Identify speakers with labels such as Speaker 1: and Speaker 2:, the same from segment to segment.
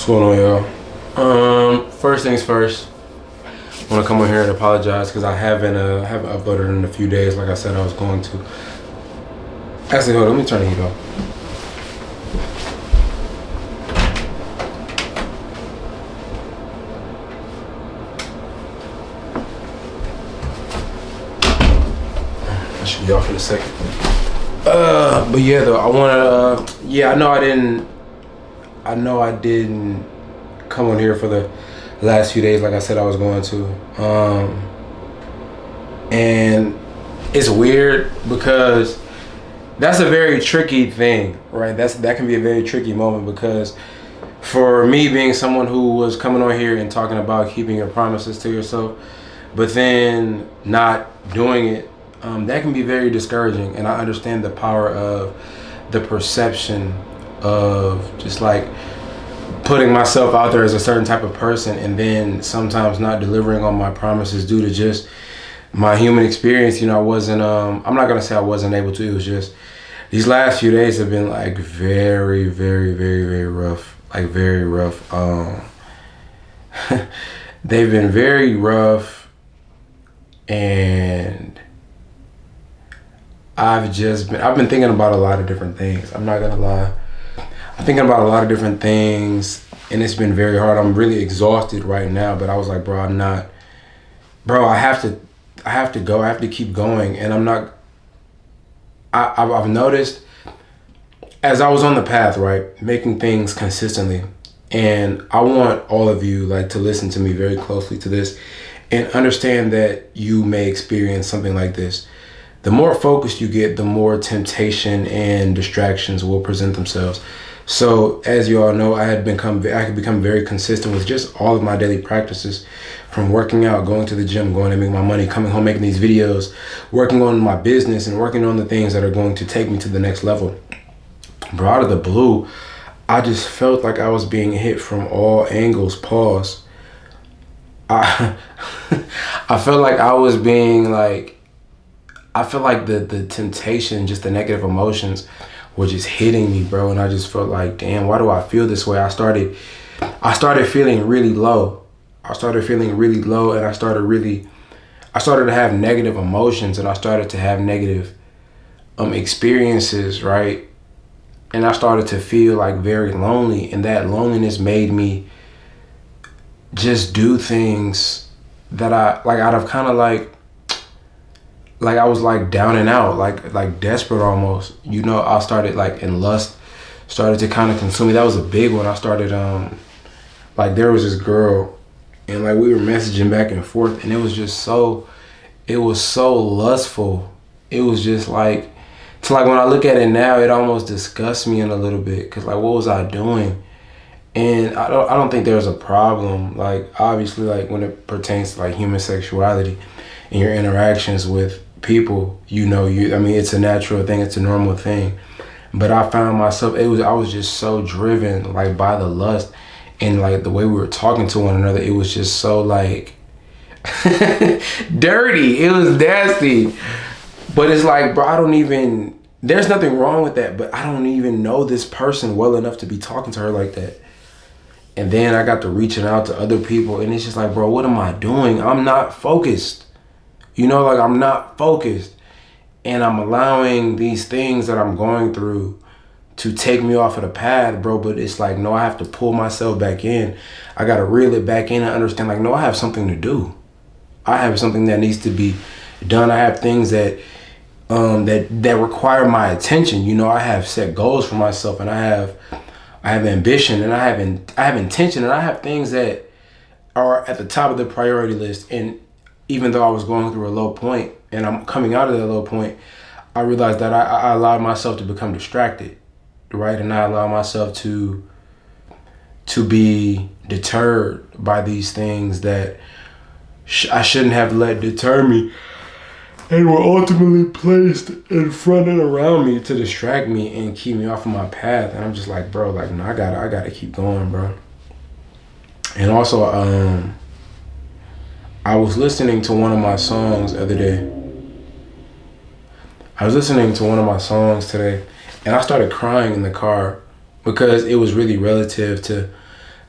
Speaker 1: What's going on, y'all? First things first, I want to come on here and apologize because I haven't uploaded in a few days like I said I was going to. Actually, hold on, let me turn the heat off. I should be off in a second. But yeah, though, I want to, I know I didn't come on here for the last few days like I said I was going to. And it's weird because that's a very tricky thing, right? That can be a very tricky moment because for me being someone who was coming on here and talking about keeping your promises to yourself, but then not doing it, that can be very discouraging. And I understand the power of the perception of just like putting myself out there as a certain type of person and then sometimes not delivering on my promises due to just my human experience. You know, I wasn't, I'm not going to say I wasn't able to. It was just these last few days have been like very, very, very, very rough. Like very rough. They've been very rough, and I've been thinking about a lot of different things. I'm not gonna lie. I'm thinking about a lot of different things, and it's been very hard. I'm really exhausted right now, but I was like, I have to go. I have to keep going, and I've noticed as I was on the path, right, making things consistently, and I want all of you like to listen to me very closely to this and understand that you may experience something like this. The more focused you get, the more temptation and distractions will present themselves. So as you all know, I had become very consistent with just all of my daily practices, from working out, going to the gym, going to make my money, coming home, making these videos, working on my business, and working on the things that are going to take me to the next level. Bro, out of the blue, I just felt like I was being hit from all angles. Pause. I felt like I was being like, I feel like the temptation, just the negative emotions were just hitting me, bro. And I just felt like, damn, why do I feel this way? I started feeling really low. And I started to have negative emotions, and I started to have negative experiences, right? And I started to feel like very lonely, and that loneliness made me just do things that I like out of kind of like I was like down and out, like desperate almost. You know, I started like, in lust started to kind of consume me. That was a big one. I started like there was this girl, and like we were messaging back and forth, and it was so lustful. It was just like, it's like when I look at it now, it almost disgusts me in a little bit, because like, what was I doing? And I don't think there's a problem, like obviously, like when it pertains to like human sexuality and your interactions with people, I mean, it's a natural thing, it's a normal thing. But I found myself, I was just so driven like by the lust, and like the way we were talking to one another, it was just so like dirty. It was nasty. But it's like, bro, there's nothing wrong with that, but I don't even know this person well enough to be talking to her like that. And then I got to reaching out to other people, and it's just like, bro, what am I doing? I'm not focused. Like I'm not focused. And I'm allowing these things that I'm going through to take me off of the path, bro. But it's like, no, I have to pull myself back in. I got to reel it back in and understand, like, no, I have something to do. I have something that needs to be done. I have things that require my attention. I have set goals for myself, and I have ambition, and I have intention, and I have things that are at the top of the priority list. And even though I was going through a low point, and I'm coming out of that low point, I realized that I allowed myself to become distracted, right? And I allowed myself to be deterred by these things that I shouldn't have let deter me, and were ultimately placed in front and around me to distract me and keep me off of my path. And I'm just like, bro, like, no, I gotta keep going, bro. And also, I was listening to one of my songs the other day. I was listening to one of my songs today, and I started crying in the car because it was really relative to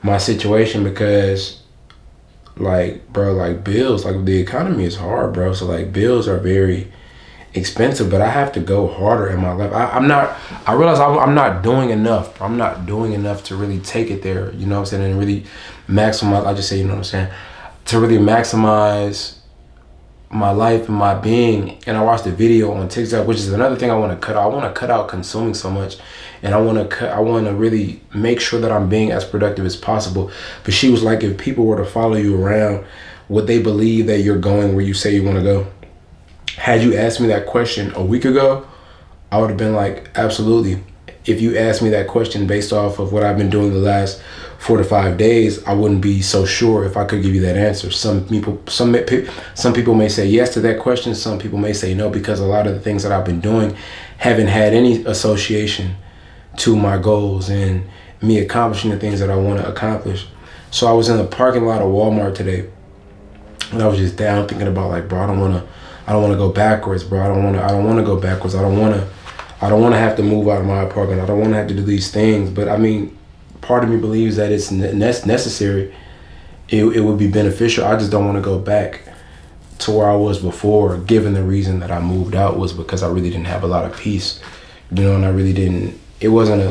Speaker 1: my situation because, like, bro, like bills, like the economy is hard, bro. So like bills are very expensive, but I have to go harder in my life. I realize I'm not doing enough. I'm not doing enough to really take it there, you know what I'm saying, and really maximize, I just say, you know what I'm saying, to really maximize my life and my being. And I watched a video on TikTok, which is another thing I want to cut out. I want to cut out consuming so much, and I want to really make sure that I'm being as productive as possible. But she was like, if people were to follow you around, would they believe that you're going where you say you want to go? Had you asked me that question a week ago, I would have been like, absolutely. If you asked me that question based off of what I've been doing the last 4 to 5 days, I wouldn't be so sure if I could give you that answer. Some people may say yes to that question. Some people may say no, because a lot of the things that I've been doing haven't had any association to my goals and me accomplishing the things that I want to accomplish. So I was in the parking lot of Walmart today, and I was just down thinking about, like, bro, I don't want to go backwards, bro. I don't want to go backwards. I don't want to have to move out of my apartment. I don't want to have to do these things. But I mean, part of me believes that it's necessary. It would be beneficial. I just don't want to go back to where I was before, given the reason that I moved out was because I really didn't have a lot of peace, you know, and I really didn't, it wasn't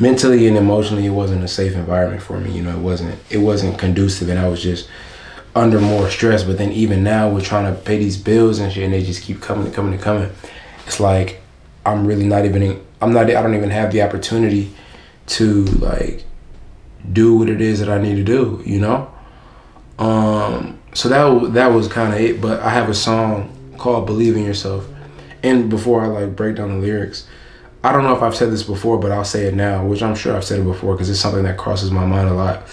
Speaker 1: mentally and emotionally, it wasn't a safe environment for me. You know, it wasn't conducive, and I was just under more stress. But then even now, we're trying to pay these bills and shit, and they just keep coming. It's like I'm really I don't even have the opportunity to, like, do what it is that I need to do, you know. So that was kind of it. But I have a song called "Believe in Yourself," and before I, like, break down the lyrics, I don't know if I've said this before, but I'll say it now, which I'm sure I've said it before because it's something that crosses my mind a lot.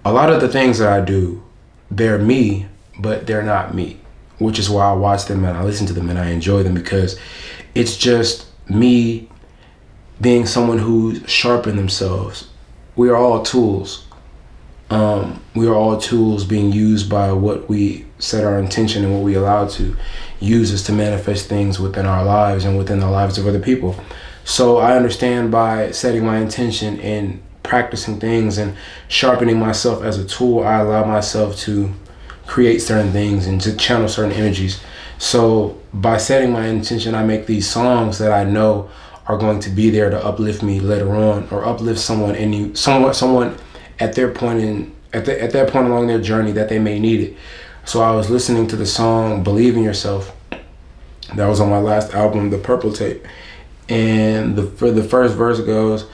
Speaker 1: A lot of the things that I do, they're me, but they're not me, which is why I watch them and I listen to them and I enjoy them, because it's just me being someone who's sharpened themselves. We are all tools. We are all tools being used by what we set our intention and what we allow to use us to manifest things within our lives and within the lives of other people. So I understand by setting my intention and practicing things and sharpening myself as a tool, I allow myself to create certain things and to channel certain energies. So by setting my intention, I make these songs that I know are going to be there to uplift me later on, or uplift someone at their point at that point along their journey that they may need it. So I was listening to the song "Believe in Yourself" that was on my last album, The Purple Tape, and for the first verse goes,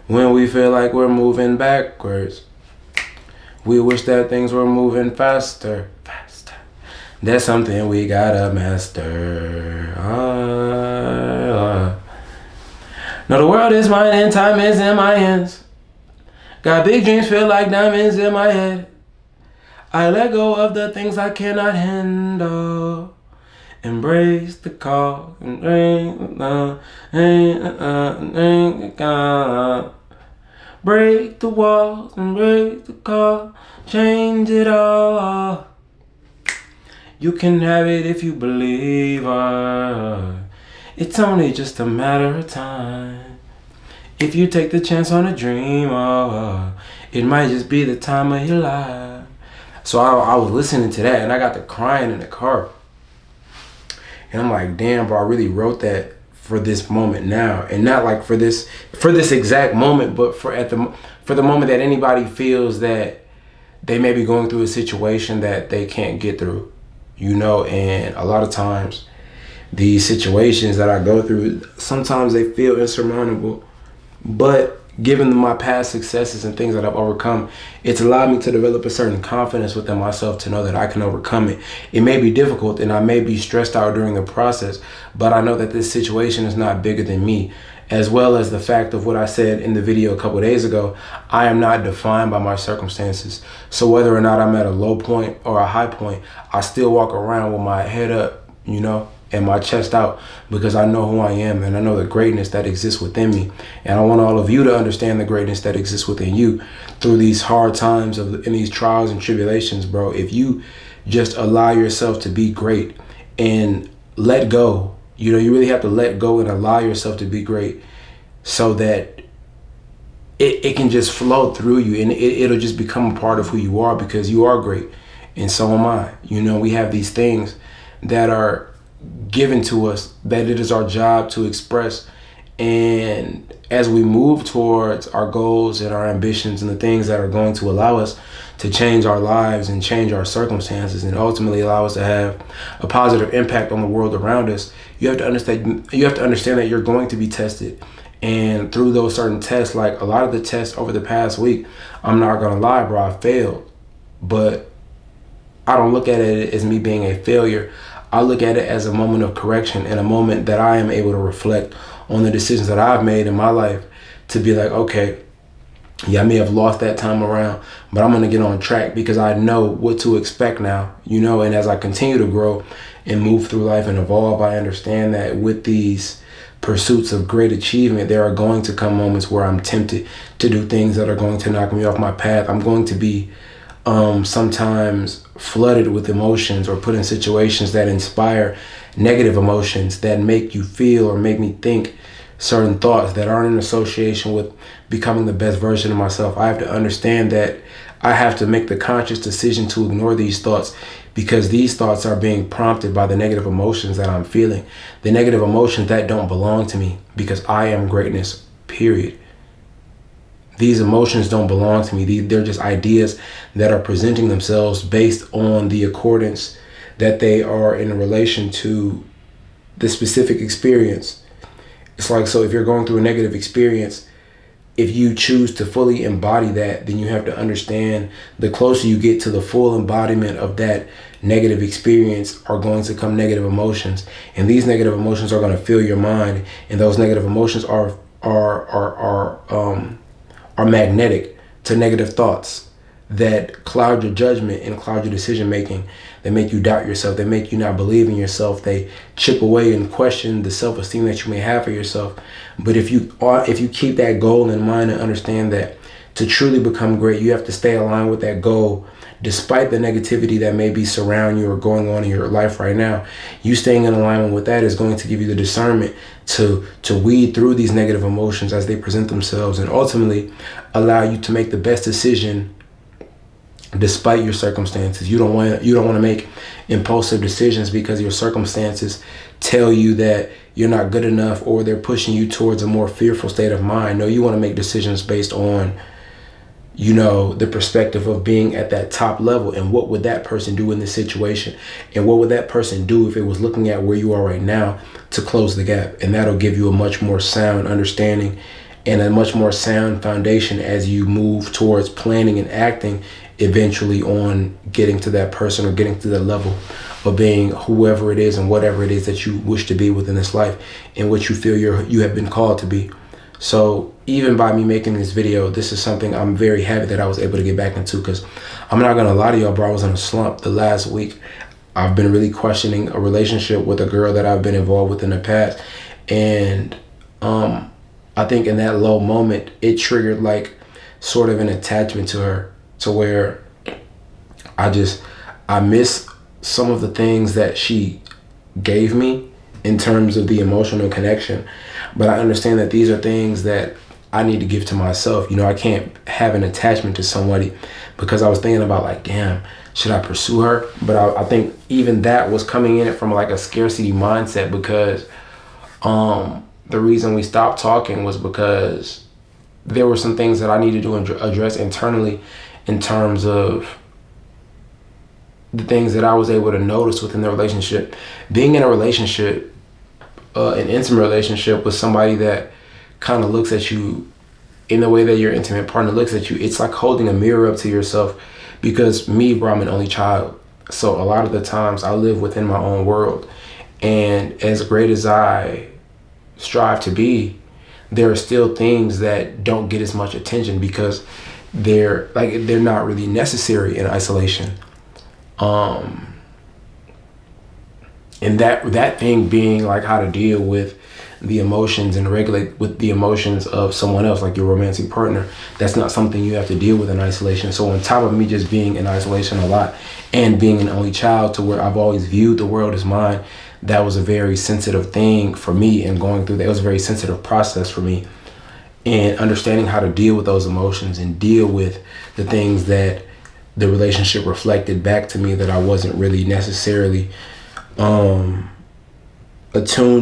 Speaker 1: "When we feel like we're moving backwards, we wish that things were moving faster. That's something we gotta master. No, the world is mine and time is in my hands. Got big dreams, feel like diamonds in my head. I let go of the things I cannot handle. Embrace the call and break the walls and break the call. Change it all. You can have it if you believe her. It's only just a matter of time. If you take the chance on a dream, it might just be the time of your life." So I was listening to that and I got to crying in the car. And I'm like, damn, bro, I really wrote that for this moment now. And not like for this exact moment, but for the moment that anybody feels that they may be going through a situation that they can't get through, you know. And a lot of times these situations that I go through, sometimes they feel insurmountable, but given my past successes and things that I've overcome, it's allowed me to develop a certain confidence within myself to know that I can overcome it. It may be difficult and I may be stressed out during the process, but I know that this situation is not bigger than me. As well as the fact of what I said in the video a couple of days ago, I am not defined by my circumstances. So whether or not I'm at a low point or a high point, I still walk around with my head up, you know, and my chest out, because I know who I am and I know the greatness that exists within me. And I want all of you to understand the greatness that exists within you through these hard times in these trials and tribulations, bro. If you just allow yourself to be great and let go, you know, you really have to let go and allow yourself to be great, so that it can just flow through you, and it'll just become a part of who you are, because you are great and so am I. We have these things that are given to us that it is our job to express. And as we move towards our goals and our ambitions and the things that are going to allow us to change our lives and change our circumstances and ultimately allow us to have a positive impact on the world around us, you have to understand that you're going to be tested. And through those certain tests, like a lot of the tests over the past week, I'm not gonna lie, bro, I failed. But I don't look at it as me being a failure. I look at it as a moment of correction and a moment that I am able to reflect on the decisions that I've made in my life, to be like, okay, yeah, I may have lost that time around, but I'm going to get on track because I know what to expect now, and as I continue to grow and move through life and evolve, I understand that with these pursuits of great achievement, there are going to come moments where I'm tempted to do things that are going to knock me off my path. I'm going to be sometimes flooded with emotions or put in situations that inspire negative emotions that make you feel or make me think certain thoughts that aren't in association with becoming the best version of myself. I have to understand that I have to make the conscious decision to ignore these thoughts, because these thoughts are being prompted by the negative emotions that I'm feeling, the negative emotions that don't belong to me, because I am greatness, period. These emotions don't belong to me. They're just ideas that are presenting themselves based on the accordance that they are in relation to the specific experience. It's like, so if you're going through a negative experience, if you choose to fully embody that, then you have to understand the closer you get to the full embodiment of that negative experience are going to come negative emotions. And these negative emotions are going to fill your mind. And those negative emotions are magnetic to negative thoughts that cloud your judgment and cloud your decision making. They make you doubt yourself. They make you not believe in yourself. They chip away and question the self-esteem that you may have for yourself. But if you keep that goal in mind and understand that to truly become great, you have to stay aligned with that goal, despite the negativity that may be surrounding you or going on in your life right now. You staying in alignment with that is going to give you the discernment to weed through these negative emotions as they present themselves, and ultimately allow you to make the best decision despite your circumstances. You don't want to make impulsive decisions because your circumstances tell you that you're not good enough, or they're pushing you towards a more fearful state of mind. No, you want to make decisions based on the perspective of being at that top level, and what would that person do in this situation, and what would that person do if it was looking at where you are right now to close the gap. And that'll give you a much more sound understanding and a much more sound foundation as you move towards planning and acting eventually on getting to that person or getting to that level of being whoever it is and whatever it is that you wish to be within this life and what you feel you have been called to be. So even by me making this video, this is something I'm very happy that I was able to get back into, because I'm not gonna lie to y'all, bro, I was in a slump the last week. I've been really questioning a relationship with a girl that I've been involved with in the past, and I think in that low moment it triggered like sort of an attachment to her, to where I miss some of the things that she gave me in terms of the emotional connection. But I understand that these are things that I need to give to myself. I can't have an attachment to somebody, because I was thinking about like, damn, should I pursue her? But I think even that was coming in it from like a scarcity mindset, because the reason we stopped talking was because there were some things that I needed to address internally in terms of the things that I was able to notice within the relationship. Being in a relationship, an intimate relationship with somebody that kind of looks at you in the way that your intimate partner looks at you, it's like holding a mirror up to yourself. Because me, bro, I'm an only child. So a lot of the times I live within my own world. And as great as I strive to be, there are still things that don't get as much attention because they're not really necessary in isolation. And that thing being like how to deal with the emotions and regulate with the emotions of someone else, like your romantic partner. That's not something you have to deal with in isolation. So on top of me just being in isolation a lot and being an only child, to where I've always viewed the world as mine, that was a very sensitive thing for me. And going through that, it was a very sensitive process for me. and understanding how to deal with those emotions and deal with the things that the relationship reflected back to me that I wasn't really necessarily attuned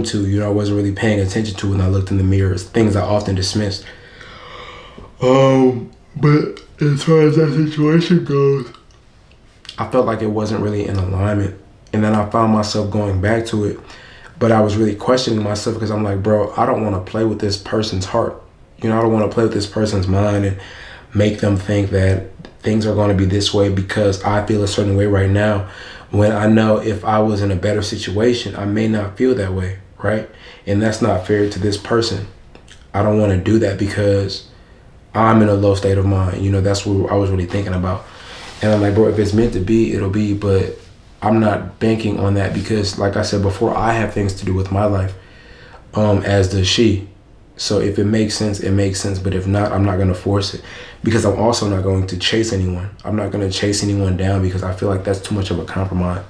Speaker 1: to. I wasn't really paying attention to when I looked in the mirror. Things I often dismissed. But as far as that situation goes, I felt like it wasn't really in alignment. And then I found myself going back to it. But I was really questioning myself because I'm like, bro, I don't want to play with this person's heart. I don't want to play with this person's mind and make them think that things are going to be this way because I feel a certain way right now, when I know if I was in a better situation, I may not feel that way, right? And that's not fair to this person. I don't want to do that because I'm in a low state of mind. That's what I was really thinking about. And I'm like, bro, if it's meant to be, it'll be. But I'm not banking on that because, like I said before, I have things to do with my life, as does she. So if it makes sense, it makes sense. But if not, I'm not going to force it because I'm also not going to chase anyone. I'm not going to chase anyone down because I feel like that's too much of a compromise.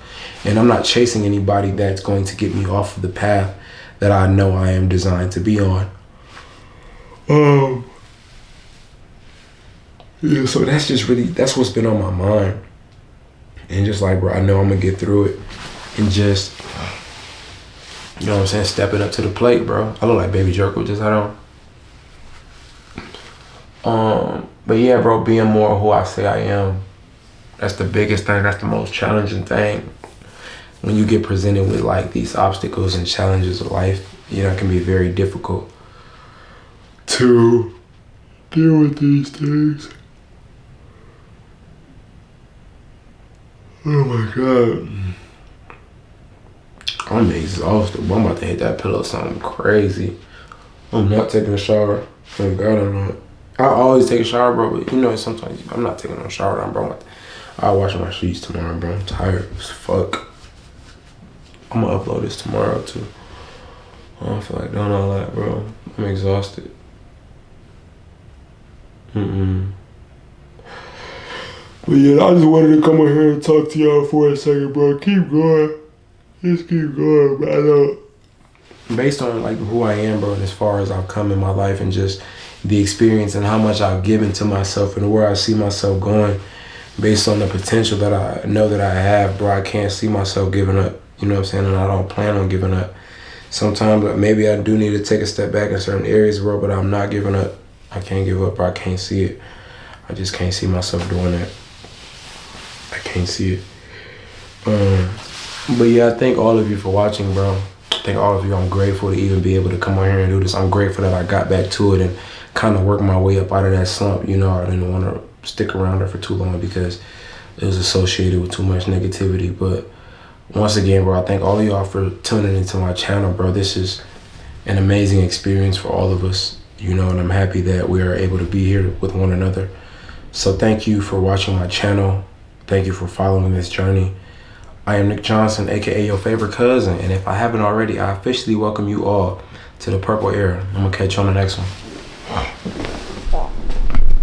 Speaker 1: And I'm not chasing anybody that's going to get me off of the path that I know I am designed to be on. Yeah, so that's what's been on my mind. And just like, bro, I know I'm going to get through it. And just, you know what I'm saying, stepping up to the plate, bro. I look like Baby Jerko, just I don't. But yeah, bro, being more who I say I am, that's the biggest thing. That's the most challenging thing. When you get presented with like these obstacles and challenges of life, it can be very difficult to deal with these things. Oh my God. I'm exhausted. I'm about to hit that pillow something crazy. I'm not taking a shower. Thank God I'm not. I always take a shower, bro, but sometimes I'm not taking no shower, bro. I'll wash my sheets tomorrow, bro. I'm tired as fuck. I'm gonna upload this tomorrow too. I don't feel like doing all that, bro. I'm exhausted. But yeah, I just wanted to come on here and talk to y'all for a second, bro. Keep going. Just keep going, bro. I know. Based on like who I am, bro, and as far as I've come in my life and just the experience and how much I've given to myself and where I see myself going, based on the potential that I know that I have, bro, I can't see myself giving up. You know what I'm saying? And I don't plan on giving up. Sometimes maybe I do need to take a step back in certain areas, bro, but I'm not giving up. I can't give up, bro. I can't see it. I just can't see myself doing that. I can't see it. But yeah, I thank all of you for watching, bro. I thank all of you. I'm grateful to even be able to come on here and do this. I'm grateful that I got back to it and kind of work my way up out of that slump. I didn't want to stick around there for too long because it was associated with too much negativity. But once again, bro, I thank all of y'all for tuning into my channel, bro. This is an amazing experience for all of us, and I'm happy that we are able to be here with one another. So thank you for watching my channel. Thank you for following this journey. I am Nick Johnson, aka your favorite cousin, and if I haven't already, I officially welcome you all to the Purple Era. I'm gonna catch you on the next one.